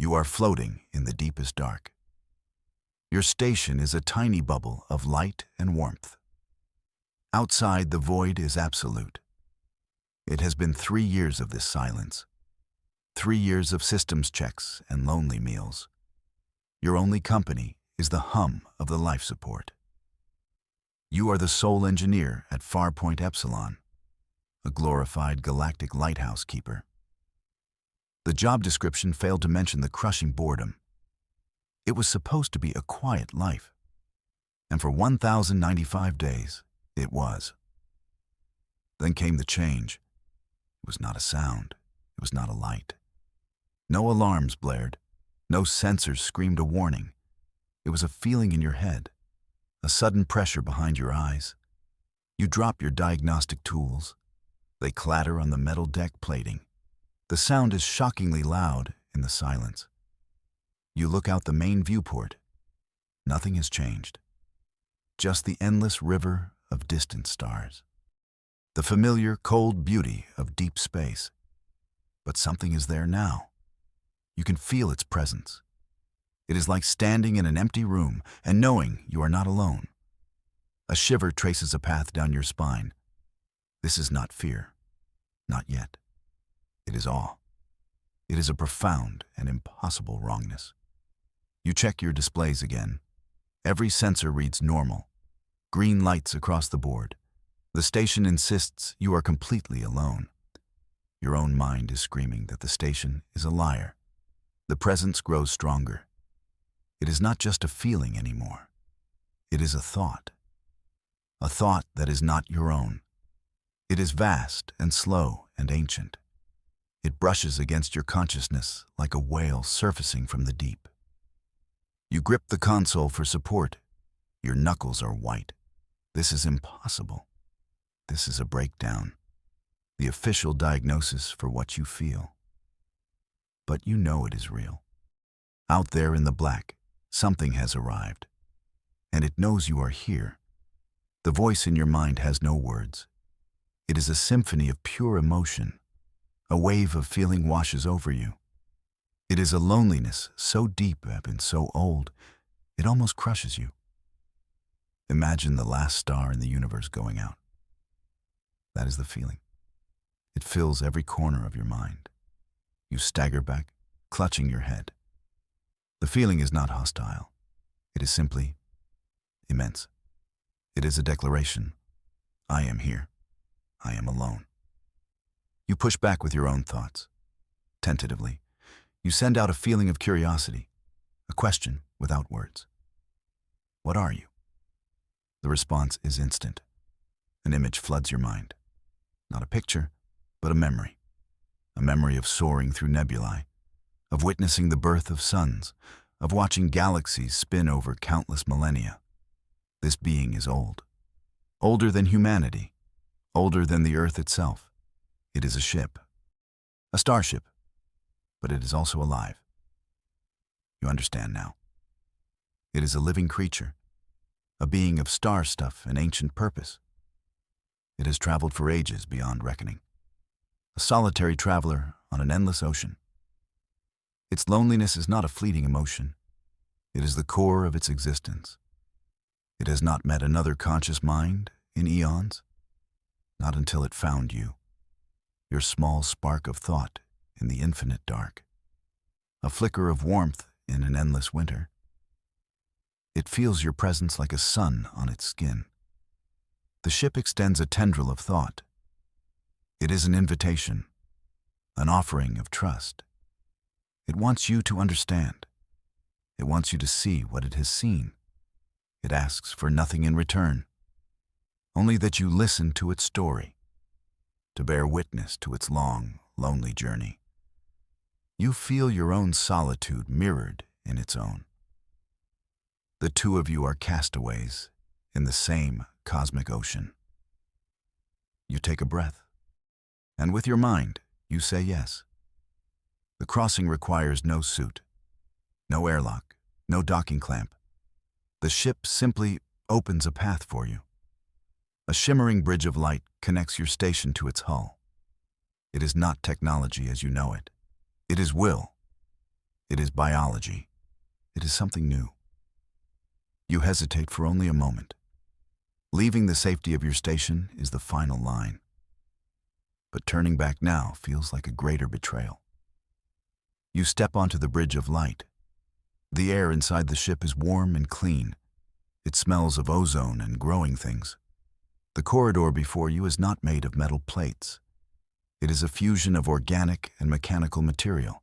You are floating in the deepest dark. Your station is a tiny bubble of light and warmth. Outside, the void is absolute. It has been 3 years of this silence. 3 years of systems checks and lonely meals. Your only company is the hum of the life support. You are the sole engineer at Farpoint Epsilon, a glorified galactic lighthouse keeper. The job description failed to mention the crushing boredom. It was supposed to be a quiet life, and for 1,095 days, it was. Then came the change. It was not a sound. It was not a light. No alarms blared. No sensors screamed a warning. It was a feeling in your head, a sudden pressure behind your eyes. You drop your diagnostic tools. They clatter on the metal deck plating. The sound is shockingly loud in the silence. You look out the main viewport. Nothing has changed. Just the endless river of distant stars. The familiar, cold beauty of deep space. But something is there now. You can feel its presence. It is like standing in an empty room and knowing you are not alone. A shiver traces a path down your spine. This is not fear. Not yet. It is awe. It is a profound and impossible wrongness. You check your displays again. Every sensor reads normal. Green lights across the board. The station insists you are completely alone. Your own mind is screaming that the station is a liar. The presence grows stronger. It is not just a feeling anymore. It is a thought. A thought that is not your own. It is vast and slow and ancient. It brushes against your consciousness like a whale surfacing from the deep. You grip the console for support. Your knuckles are white. This is impossible. This is a breakdown. The official diagnosis for what you feel. But you know it is real. Out there in the black, something has arrived. And it knows you are here. The voice in your mind has no words. It is a symphony of pure emotion. A wave of feeling washes over you. It is a loneliness so deep and so old, it almost crushes you. Imagine the last star in the universe going out. That is the feeling. It fills every corner of your mind. You stagger back, clutching your head. The feeling is not hostile. It is simply immense. It is a declaration. I am here. I am alone. You push back with your own thoughts. Tentatively, you send out a feeling of curiosity, a question without words. What are you? The response is instant. An image floods your mind. Not a picture, but a memory. A memory of soaring through nebulae, of witnessing the birth of suns, of watching galaxies spin over countless millennia. This being is old. Older than humanity. Older than the Earth itself. It is a ship. A starship. But it is also alive. You understand now. It is a living creature. A being of star stuff and ancient purpose. It has traveled for ages beyond reckoning. A solitary traveler on an endless ocean. Its loneliness is not a fleeting emotion. It is the core of its existence. It has not met another conscious mind in eons. Not until it found you. Your small spark of thought in the infinite dark. A flicker of warmth in an endless winter. It feels your presence like a sun on its skin. The ship extends a tendril of thought. It is an invitation, an offering of trust. It wants you to understand. It wants you to see what it has seen. It asks for nothing in return, only that you listen to its story, to bear witness to its long, lonely journey. You feel your own solitude mirrored in its own. The two of you are castaways in the same cosmic ocean. You take a breath, and with your mind, you say yes. The crossing requires no suit, no airlock, no docking clamp. The ship simply opens a path for you. A shimmering bridge of light connects your station to its hull. It is not technology as you know it. It is will. It is biology. It is something new. You hesitate for only a moment. Leaving the safety of your station is the final line. But turning back now feels like a greater betrayal. You step onto the bridge of light. The air inside the ship is warm and clean. It smells of ozone and growing things. The corridor before you is not made of metal plates. It is a fusion of organic and mechanical material.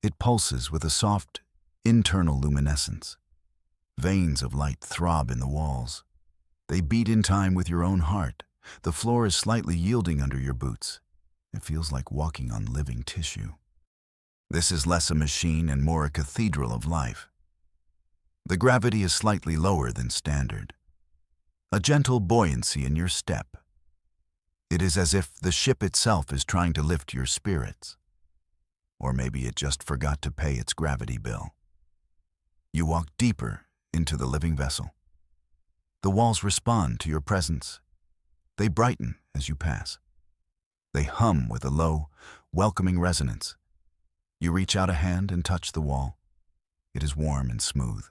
It pulses with a soft, internal luminescence. Veins of light throb in the walls. They beat in time with your own heart. The floor is slightly yielding under your boots. It feels like walking on living tissue. This is less a machine and more a cathedral of life. The gravity is slightly lower than standard. A gentle buoyancy in your step. It is as if the ship itself is trying to lift your spirits. Or maybe it just forgot to pay its gravity bill. You walk deeper into the living vessel. The walls respond to your presence. They brighten as you pass. They hum with a low, welcoming resonance. You reach out a hand and touch the wall. It is warm and smooth.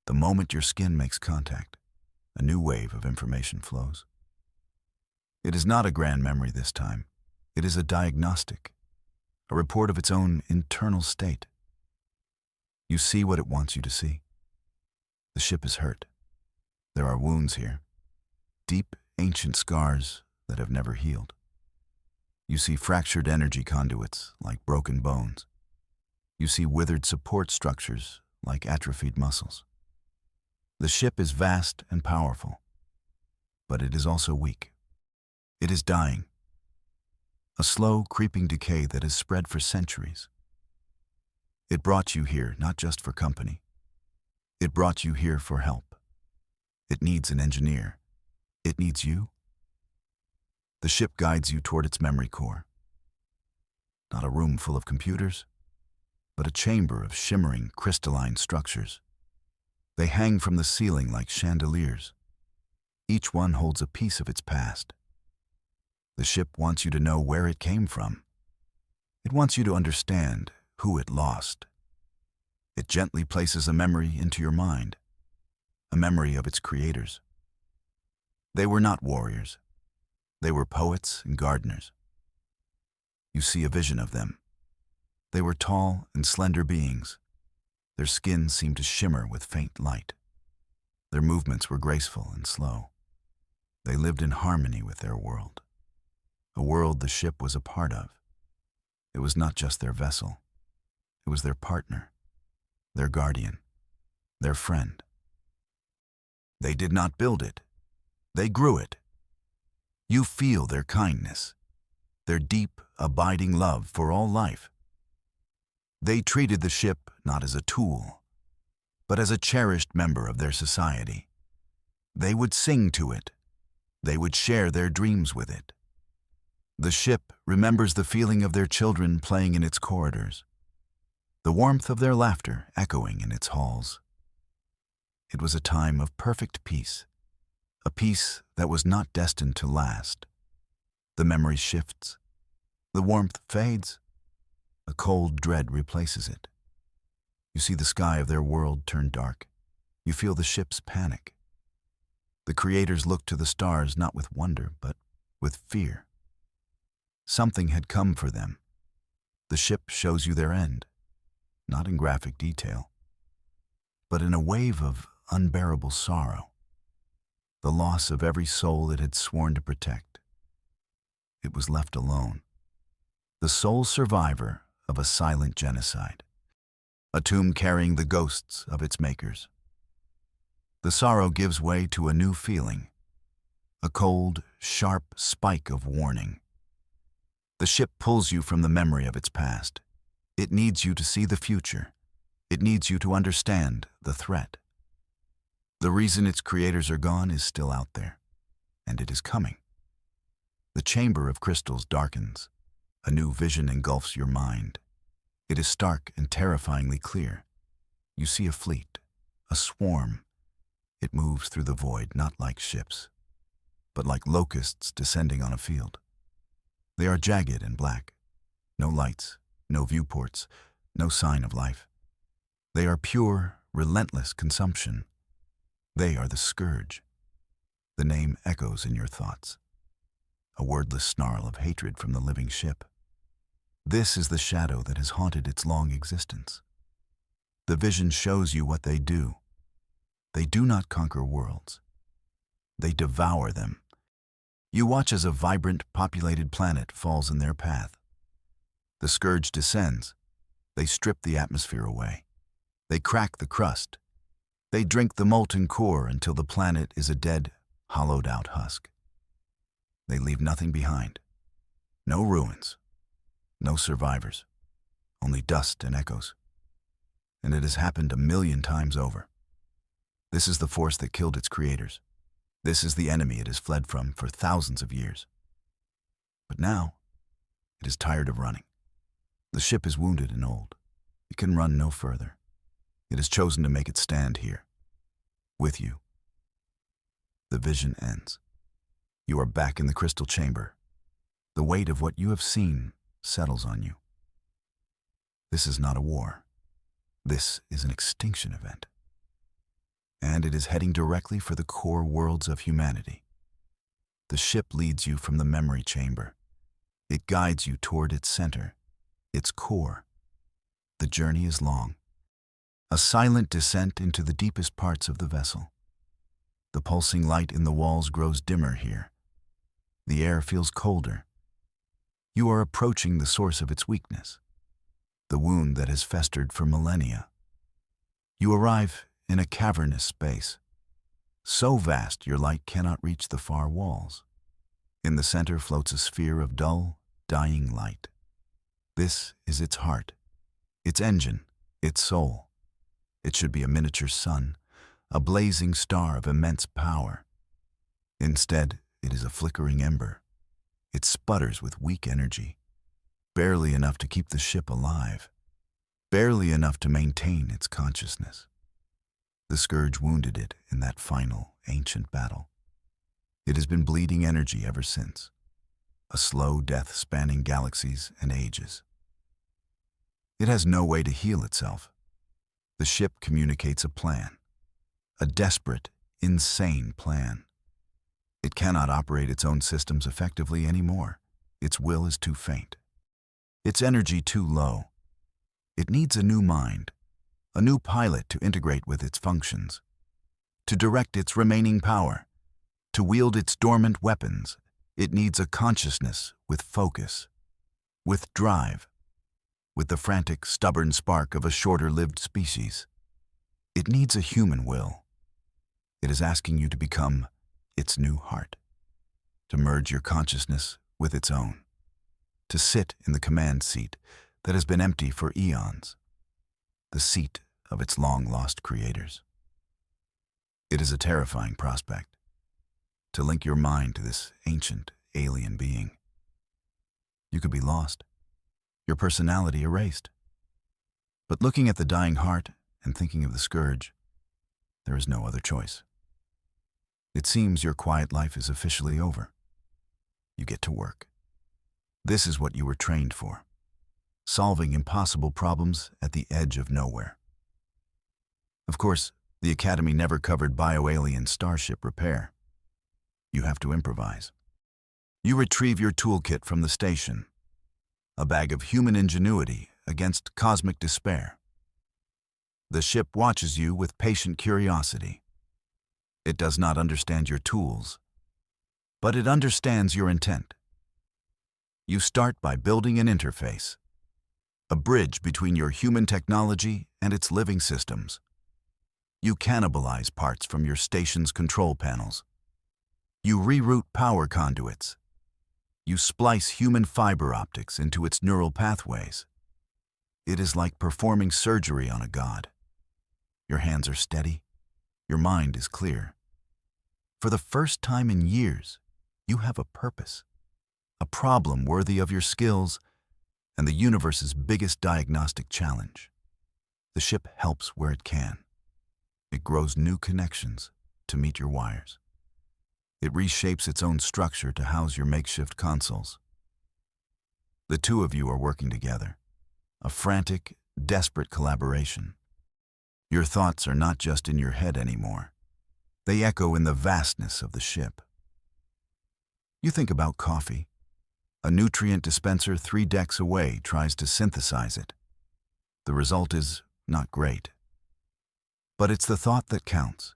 The moment your skin makes contact, a new wave of information flows. It is not a grand memory this time. It is a diagnostic, a report of its own internal state. You see what it wants you to see. The ship is hurt. There are wounds here, deep, ancient scars that have never healed. You see fractured energy conduits like broken bones. You see withered support structures like atrophied muscles. The ship is vast and powerful, but it is also weak. It is dying. A slow, creeping decay that has spread for centuries. It brought you here not just for company. It brought you here for help. It needs an engineer. It needs you. The ship guides you toward its memory core. Not a room full of computers, but a chamber of shimmering, crystalline structures. They hang from the ceiling like chandeliers. Each one holds a piece of its past. The ship wants you to know where it came from. It wants you to understand who it lost. It gently places a memory into your mind, a memory of its creators. They were not warriors. They were poets and gardeners. You see a vision of them. They were tall and slender beings. Their skin seemed to shimmer with faint light. Their movements were graceful and slow. They lived in harmony with their world, a world the ship was a part of. It was not just their vessel. It was their partner, their guardian, their friend. They did not build it. They grew it. You feel their kindness, their deep, abiding love for all life. They treated the ship not as a tool, but as a cherished member of their society. They would sing to it. They would share their dreams with it. The ship remembers the feeling of their children playing in its corridors, the warmth of their laughter echoing in its halls. It was a time of perfect peace, a peace that was not destined to last. The memory shifts. The warmth fades. A cold dread replaces it. You see the sky of their world turn dark. You feel the ship's panic. The creators look to the stars not with wonder, but with fear. Something had come for them. The ship shows you their end, not in graphic detail, but in a wave of unbearable sorrow. The loss of every soul it had sworn to protect. It was left alone, the sole survivor of a silent genocide, a tomb carrying the ghosts of its makers. The sorrow gives way to a new feeling, a cold, sharp spike of warning. The ship pulls you from the memory of its past. It needs you to see the future. It needs you to understand the threat. The reason its creators are gone is still out there, and it is coming. The chamber of crystals darkens. A new vision engulfs your mind. It is stark and terrifyingly clear. You see a fleet, a swarm. It moves through the void not like ships, but like locusts descending on a field. They are jagged and black. No lights, no viewports, no sign of life. They are pure, relentless consumption. They are the scourge. The name echoes in your thoughts, a wordless snarl of hatred from the living ship. This is the shadow that has haunted its long existence. The vision shows you what they do. They do not conquer worlds. They devour them. You watch as a vibrant, populated planet falls in their path. The scourge descends. They strip the atmosphere away. They crack the crust. They drink the molten core until the planet is a dead, hollowed-out husk. They leave nothing behind. No ruins. No survivors. Only dust and echoes. And it has happened 1,000,000 times over. This is the force that killed its creators. This is the enemy it has fled from for thousands of years. But now, it is tired of running. The ship is wounded and old. It can run no further. It has chosen to make it stand here, with you. The vision ends. You are back in the crystal chamber. The weight of what you have seen settles on you. This is not a war. This is an extinction event. And it is heading directly for the core worlds of humanity. The ship leads you from the memory chamber. It guides you toward its center, its core. The journey is long. A silent descent into the deepest parts of the vessel. The pulsing light in the walls grows dimmer here. The air feels colder. You are approaching the source of its weakness, the wound that has festered for millennia. You arrive in a cavernous space, so vast your light cannot reach the far walls. In the center floats a sphere of dull, dying light. This is its heart, its engine, its soul. It should be a miniature sun, a blazing star of immense power. Instead, it is a flickering ember. It sputters with weak energy, barely enough to keep the ship alive, barely enough to maintain its consciousness. The scourge wounded it in that final, ancient battle. It has been bleeding energy ever since, a slow death spanning galaxies and ages. It has no way to heal itself. The ship communicates a plan, a desperate, insane plan. It cannot operate its own systems effectively anymore. Its will is too faint. Its energy too low. It needs a new mind, a new pilot to integrate with its functions, to direct its remaining power, to wield its dormant weapons. It needs a consciousness with focus, with drive, with the frantic, stubborn spark of a shorter-lived species. It needs a human will. It is asking you to become its new heart, to merge your consciousness with its own, to sit in the command seat that has been empty for eons, the seat of its long-lost creators. It is a terrifying prospect, to link your mind to this ancient, alien being. You could be lost, your personality erased. But looking at the dying heart and thinking of the scourge, there is no other choice. It seems your quiet life is officially over. You get to work. This is what you were trained for, solving impossible problems at the edge of nowhere. Of course, the Academy never covered bioalien Starship repair. You have to improvise. You retrieve your toolkit from the station, a bag of human ingenuity against cosmic despair. The ship watches you with patient curiosity. It does not understand your tools, but it understands your intent. You start by building an interface, a bridge between your human technology and its living systems. You cannibalize parts from your station's control panels. You reroute power conduits. You splice human fiber optics into its neural pathways. It is like performing surgery on a god. Your hands are steady. Your mind is clear. For the first time in years, you have a purpose, a problem worthy of your skills, and the universe's biggest diagnostic challenge. The ship helps where it can. It grows new connections to meet your wires. It reshapes its own structure to house your makeshift consoles. The two of you are working together, a frantic, desperate collaboration. Your thoughts are not just in your head anymore. They echo in the vastness of the ship. You think about coffee. A nutrient dispenser 3 decks away tries to synthesize it. The result is not great. But it's the thought that counts.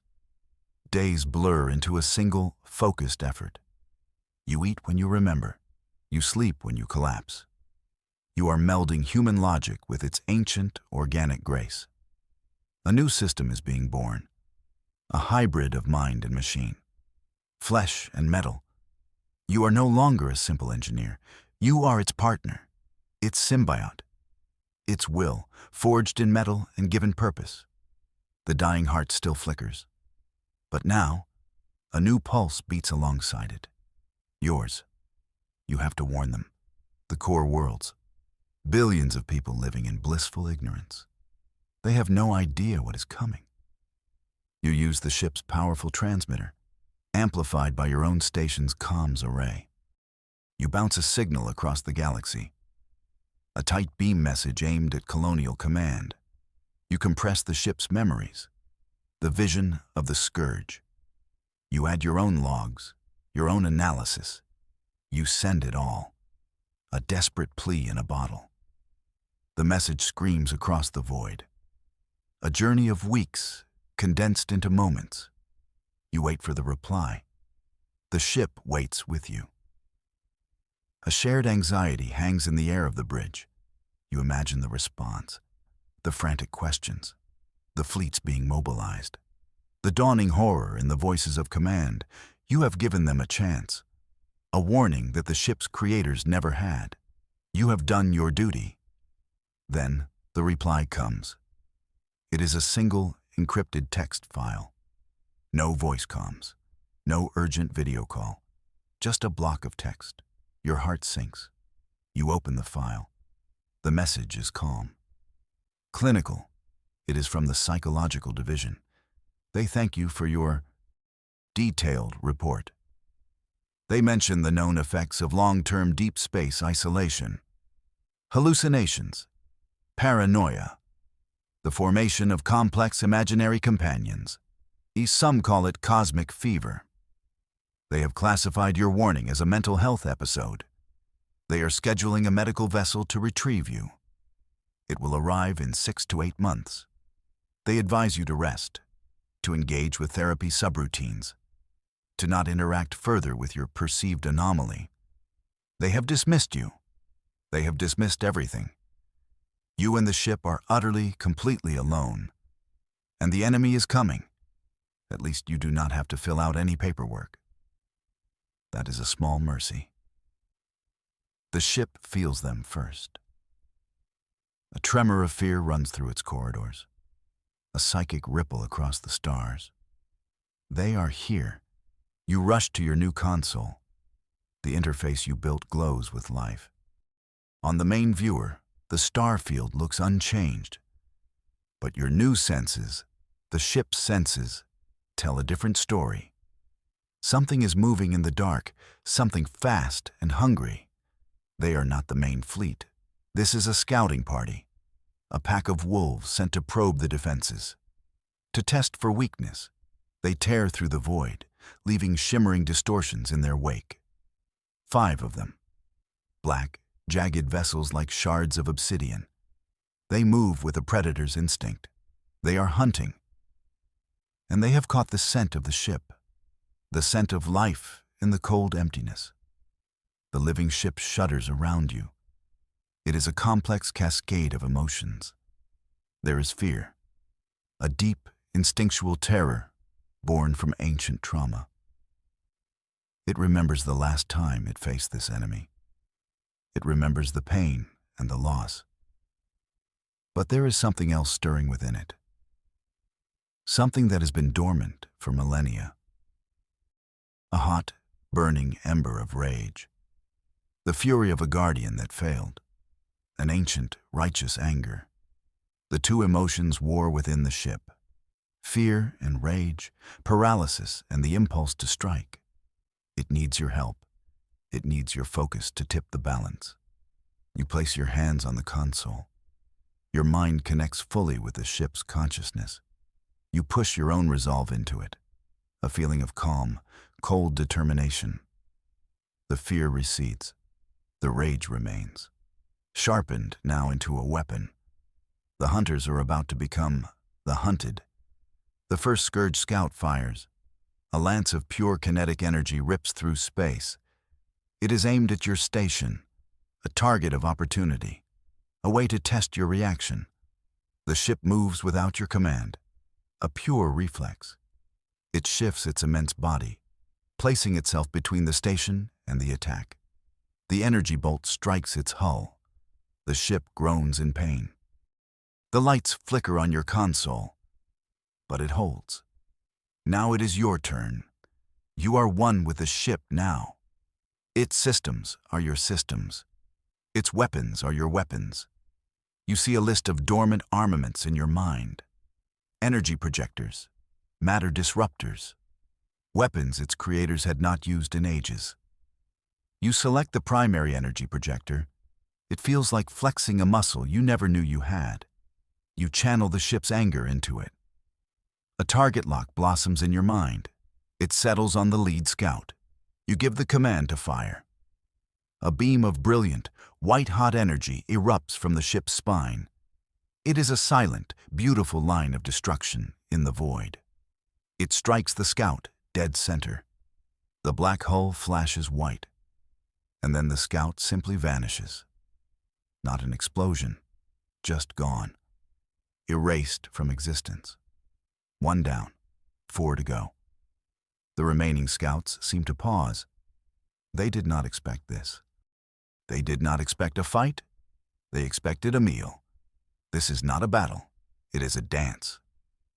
Days blur into a single, focused effort. You eat when you remember. You sleep when you collapse. You are melding human logic with its ancient, organic grace. A new system is being born. A hybrid of mind and machine. Flesh and metal. You are no longer a simple engineer. You are its partner, its symbiote, its will, forged in metal and given purpose. The dying heart still flickers. But now, a new pulse beats alongside it. Yours. You have to warn them. The core worlds. Billions of people living in blissful ignorance. They have no idea what is coming. You use the ship's powerful transmitter, amplified by your own station's comms array. You bounce a signal across the galaxy. A tight beam message aimed at Colonial Command. You compress the ship's memories, the vision of the Scourge. You add your own logs, your own analysis. You send it all. A desperate plea in a bottle. The message screams across the void. A journey of weeks condensed into moments. You wait for the reply. The ship waits with you. A shared anxiety hangs in the air of the bridge. You imagine the response, the frantic questions, the fleets being mobilized, the dawning horror in the voices of command. You have given them a chance, a warning that the ship's creators never had. You have done your duty. Then the reply comes. It is a single, encrypted text file. No voice comms, no urgent video call, just a block of text. Your heart sinks. You open the file. The message is calm. Clinical. It is from the psychological division. They thank you for your detailed report. They mention the known effects of long-term deep space isolation, hallucinations, paranoia, the formation of complex imaginary companions. Some call it cosmic fever. They have classified your warning as a mental health episode. They are scheduling a medical vessel to retrieve you. It will arrive in 6 to 8 months. They advise you to rest, to engage with therapy subroutines, to not interact further with your perceived anomaly. They have dismissed you. They have dismissed everything. You and the ship are utterly, completely alone. And the enemy is coming. At least you do not have to fill out any paperwork. That is a small mercy. The ship feels them first. A tremor of fear runs through its corridors, a psychic ripple across the stars. They are here. You rush to your new console. The interface you built glows with life. On the main viewer, the star field looks unchanged. But your new senses, the ship's senses, tell a different story. Something is moving in the dark, something fast and hungry. They are not the main fleet. This is a scouting party, a pack of wolves sent to probe the defenses. To test for weakness, they tear through the void, leaving shimmering distortions in their wake. 5 of them. Black, jagged vessels like shards of obsidian. They move with a predator's instinct. They are hunting. And they have caught the scent of the ship, the scent of life in the cold emptiness. The living ship shudders around you. It is a complex cascade of emotions. There is fear, a deep, instinctual terror born from ancient trauma. It remembers the last time it faced this enemy. It remembers the pain and the loss. But there is something else stirring within it. Something that has been dormant for millennia. A hot, burning ember of rage. The fury of a guardian that failed. An ancient, righteous anger. The 2 emotions war within the ship. Fear and rage, paralysis and the impulse to strike. It needs your help. It needs your focus to tip the balance. You place your hands on the console. Your mind connects fully with the ship's consciousness. You push your own resolve into it, a feeling of calm, cold determination. The fear recedes. The rage remains, sharpened now into a weapon. The hunters are about to become the hunted. The first Scourge scout fires. A lance of pure kinetic energy rips through space. It is aimed at your station, a target of opportunity, a way to test your reaction. The ship moves without your command, a pure reflex. It shifts its immense body, placing itself between the station and the attack. The energy bolt strikes its hull. The ship groans in pain. The lights flicker on your console, but it holds. Now it is your turn. You are one with the ship now. Its systems are your systems. Its weapons are your weapons. You see a list of dormant armaments in your mind. Energy projectors, matter disruptors, weapons its creators had not used in ages. You select the primary energy projector. It feels like flexing a muscle you never knew you had. You channel the ship's anger into it. A target lock blossoms in your mind. It settles on the lead scout. You give the command to fire. A beam of brilliant, white-hot energy erupts from the ship's spine. It is a silent, beautiful line of destruction in the void. It strikes the scout dead center. The black hull flashes white, and then the scout simply vanishes. Not an explosion, just gone. Erased from existence. 1 down, 4 to go. The remaining scouts seem to pause. They did not expect this. They did not expect a fight. They expected a meal. This is not a battle. It is a dance.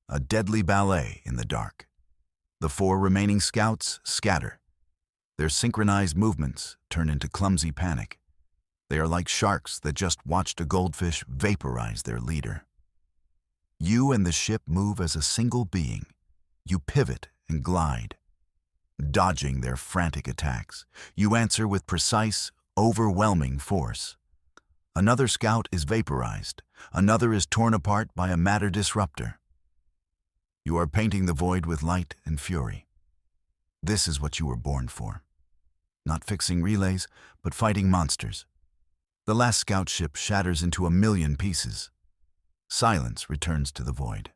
A deadly ballet in the dark. The 4 remaining scouts scatter. Their synchronized movements turn into clumsy panic. They are like sharks that just watched a goldfish vaporize their leader. You and the ship move as a single being. You pivot and glide, dodging their frantic attacks. You answer with precise, overwhelming force. Another scout is vaporized. Another is torn apart by a matter disruptor. You are painting the void with light and fury. This is what you were born for. Not fixing relays, but fighting monsters. The last scout ship shatters into 1,000,000 pieces. Silence returns to the void.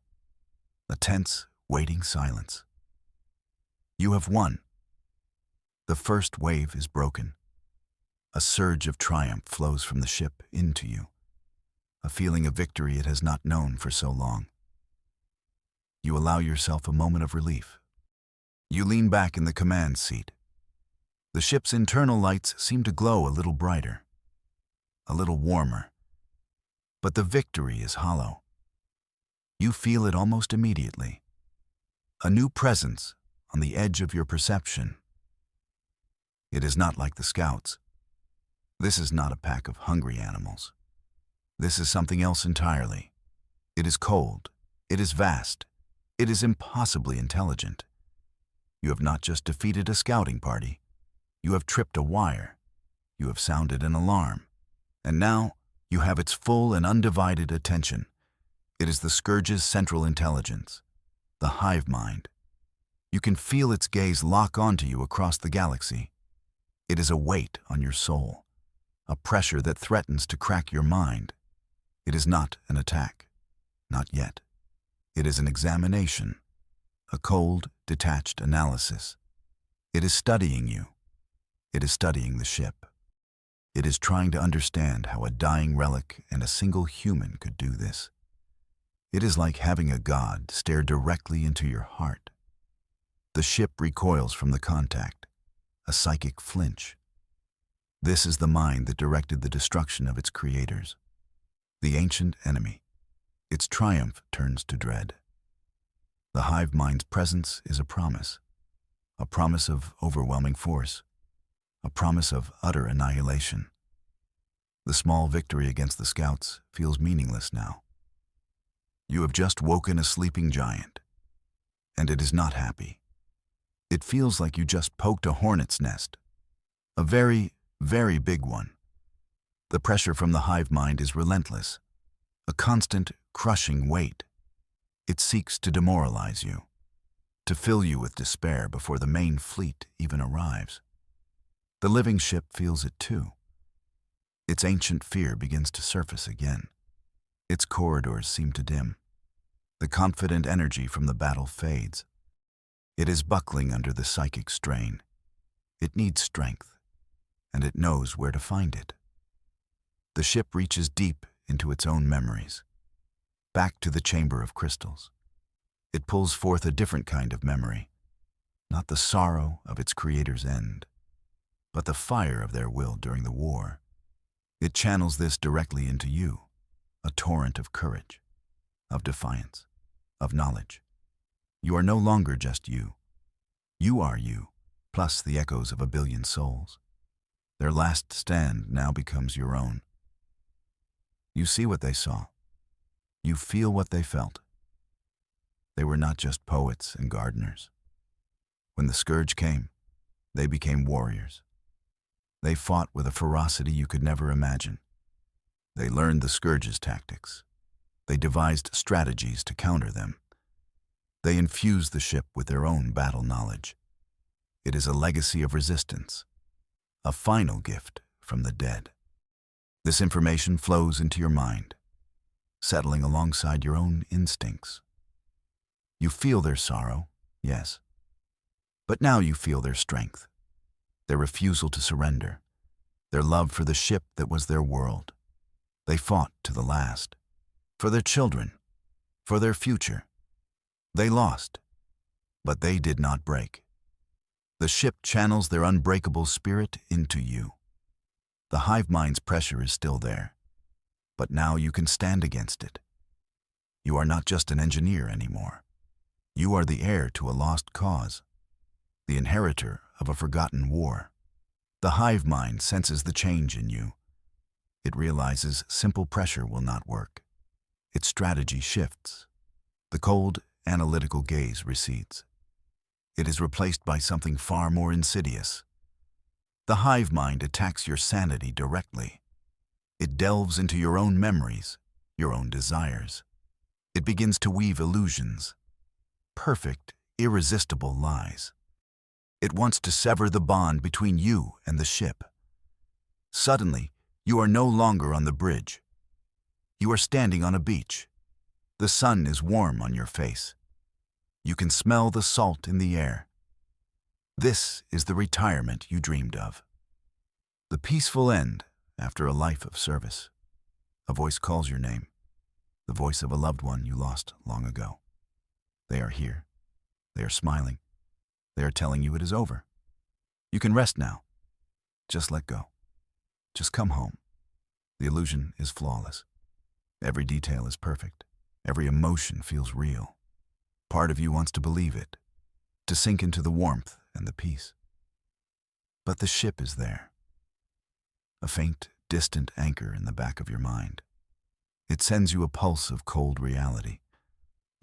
A tense, waiting silence. You have won. The first wave is broken. A surge of triumph flows from the ship into you, a feeling of victory it has not known for so long. You allow yourself a moment of relief. You lean back in the command seat. The ship's internal lights seem to glow a little brighter, a little warmer. But the victory is hollow. You feel it almost immediately. A new presence on the edge of your perception. It is not like the scouts. This is not a pack of hungry animals. This is something else entirely. It is cold. It is vast. It is impossibly intelligent. You have not just defeated a scouting party. You have tripped a wire. You have sounded an alarm. And now you have its full and undivided attention. It is the Scourge's central intelligence, the hive mind. You can feel its gaze lock onto you across the galaxy. It is a weight on your soul, a pressure that threatens to crack your mind. It is not an attack, not yet. It is an examination, a cold, detached analysis. It is studying you. It is studying the ship. It is trying to understand how a dying relic and a single human could do this. It is like having a god stare directly into your heart. The ship recoils from the contact, a psychic flinch. This is the mind that directed the destruction of its creators, the ancient enemy. Its triumph turns to dread. The hive mind's presence is a promise of overwhelming force, a promise of utter annihilation. The small victory against the scouts feels meaningless now. You have just woken a sleeping giant, and it is not happy. It feels like you just poked a hornet's nest, a very, very big one. The pressure from the hive mind is relentless, a constant, crushing weight. It seeks to demoralize you, to fill you with despair before the main fleet even arrives. The living ship feels it too. Its ancient fear begins to surface again. Its corridors seem to dim. The confident energy from the battle fades. It is buckling under the psychic strain. It needs strength, and it knows where to find it. The ship reaches deep into its own memories, back to the chamber of crystals. It pulls forth a different kind of memory, not the sorrow of its creator's end, but the fire of their will during the war. It channels this directly into you, a torrent of courage, of defiance, of knowledge. You are no longer just you. You are you, plus the echoes of a billion souls. Their last stand now becomes your own. You see what they saw. You feel what they felt. They were not just poets and gardeners. When the scourge came, they became warriors. They fought with a ferocity you could never imagine. They learned the scourge's tactics. They devised strategies to counter them. They infused the ship with their own battle knowledge. It is a legacy of resistance, a final gift from the dead. This information flows into your mind, settling alongside your own instincts. You feel their sorrow, yes, but now you feel their strength, their refusal to surrender, their love for the ship that was their world. They fought to the last, for their children, for their future. They lost, but they did not break. The ship channels their unbreakable spirit into you. The hive mind's pressure is still there, but now you can stand against it. You are not just an engineer anymore. You are the heir to a lost cause, the inheritor of a forgotten war. The hive mind senses the change in you. It realizes simple pressure will not work. Its strategy shifts. The cold, analytical gaze recedes. It is replaced by something far more insidious. The hive mind attacks your sanity directly. It delves into your own memories, your own desires. It begins to weave illusions, perfect, irresistible lies. It wants to sever the bond between you and the ship. Suddenly, you are no longer on the bridge. You are standing on a beach. The sun is warm on your face. You can smell the salt in the air. This is the retirement you dreamed of. The peaceful end after a life of service. A voice calls your name, the voice of a loved one you lost long ago. They are here. They are smiling. They are telling you it is over. You can rest now. Just let go. Just come home. The illusion is flawless. Every detail is perfect. Every emotion feels real. Part of you wants to believe it, to sink into the warmth and the peace. But the ship is there. A faint, distant anchor in the back of your mind. It sends you a pulse of cold reality,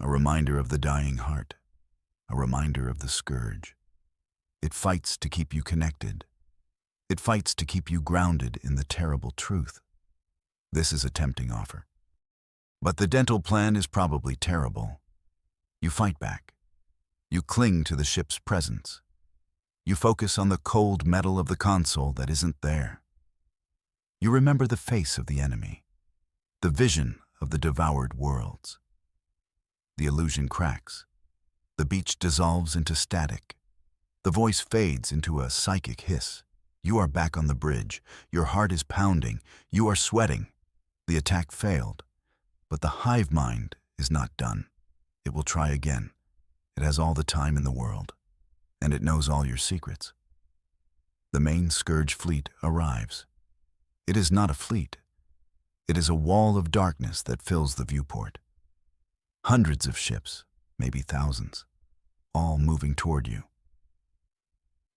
a reminder of the dying heart, a reminder of the scourge. It fights to keep you connected. It fights to keep you grounded in the terrible truth. This is a tempting offer. But the dental plan is probably terrible. You fight back. You cling to the ship's presence. You focus on the cold metal of the console that isn't there. You remember the face of the enemy, the vision of the devoured worlds. The illusion cracks. The beach dissolves into static. The voice fades into a psychic hiss. You are back on the bridge. Your heart is pounding. You are sweating. The attack failed. But the hive mind is not done. It will try again. It has all the time in the world, and it knows all your secrets. The main scourge fleet arrives. It is not a fleet. It is a wall of darkness that fills the viewport. Hundreds of ships, maybe thousands, all moving toward you.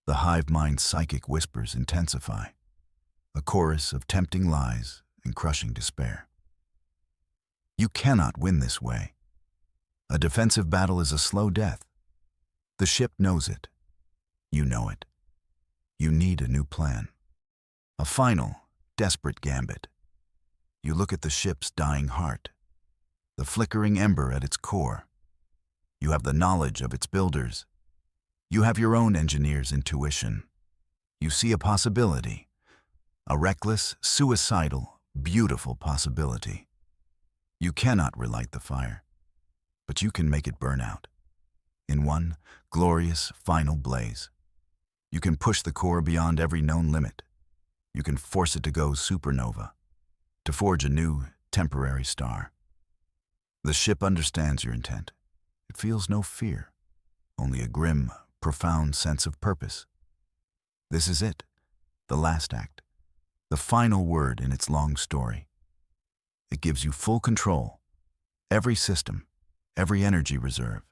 The hive mind's psychic whispers intensify, a chorus of tempting lies and crushing despair. You cannot win this way. A defensive battle is a slow death. The ship knows it. You know it. You need a new plan. A final, desperate gambit. You look at the ship's dying heart, the flickering ember at its core. You have the knowledge of its builders. You have your own engineer's intuition. You see a possibility, a reckless, suicidal, beautiful possibility. You cannot relight the fire, but you can make it burn out in one glorious final blaze. You can push the core beyond every known limit. You can force it to go supernova, to forge a new, temporary star. The ship understands your intent. It feels no fear, only a grim, profound sense of purpose. This is it, the last act, the final word in its long story. It gives you full control. Every system, every energy reserve,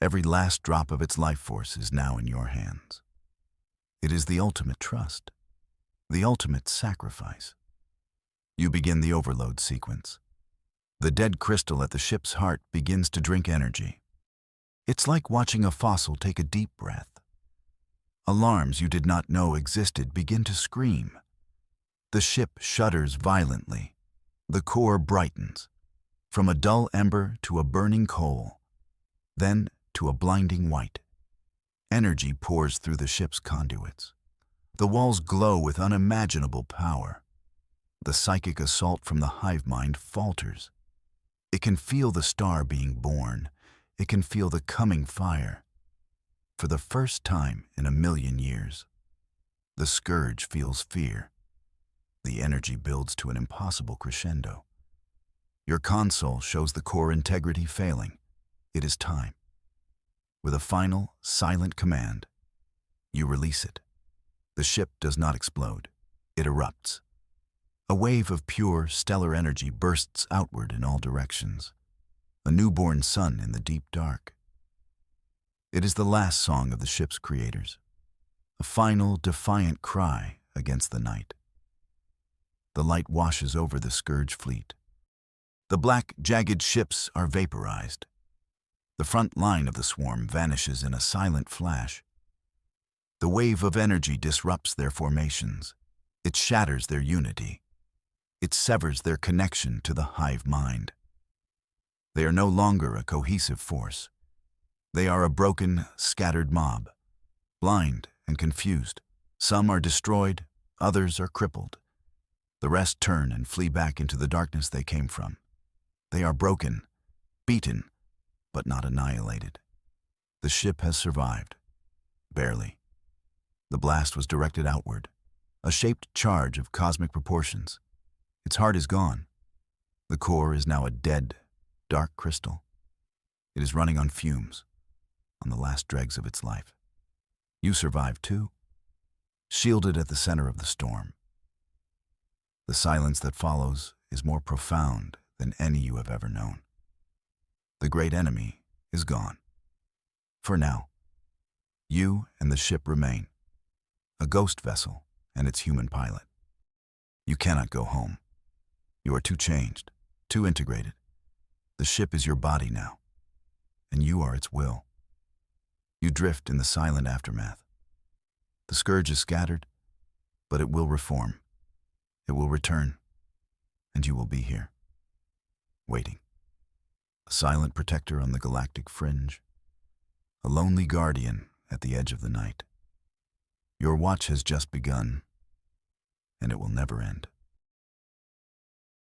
every last drop of its life force is now in your hands. It is the ultimate trust, the ultimate sacrifice. You begin the overload sequence. The dead crystal at the ship's heart begins to drink energy. It's like watching a fossil take a deep breath. Alarms you did not know existed begin to scream. The ship shudders violently. The core brightens, from a dull ember to a burning coal, then to a blinding white. Energy pours through the ship's conduits. The walls glow with unimaginable power. The psychic assault from the hive mind falters. It can feel the star being born. It can feel the coming fire. For the first time in 1,000,000 years, the scourge feels fear. The energy builds to an impossible crescendo. Your console shows the core integrity failing. It is time. With a final, silent command, you release it. The ship does not explode. It erupts. A wave of pure, stellar energy bursts outward in all directions. A newborn sun in the deep dark. It is the last song of the ship's creators. A final, defiant cry against the night. The light washes over the scourge fleet. The black, jagged ships are vaporized. The front line of the swarm vanishes in a silent flash. The wave of energy disrupts their formations. It shatters their unity. It severs their connection to the hive mind. They are no longer a cohesive force. They are a broken, scattered mob, blind and confused. Some are destroyed, others are crippled. The rest turn and flee back into the darkness they came from. They are broken, beaten, but not annihilated. The ship has survived. Barely. The blast was directed outward, a shaped charge of cosmic proportions. Its heart is gone. The core is now a dead, dark crystal. It is running on fumes, on the last dregs of its life. You survived too, shielded at the center of the storm. The silence that follows is more profound than any you have ever known. The great enemy is gone. For now, you and the ship remain, a ghost vessel and its human pilot. You cannot go home. You are too changed, too integrated. The ship is your body now, and you are its will. You drift in the silent aftermath. The scourge is scattered, but it will reform. It will return, and you will be here, waiting. A silent protector on the galactic fringe, a lonely guardian at the edge of the night. Your watch has just begun, and it will never end.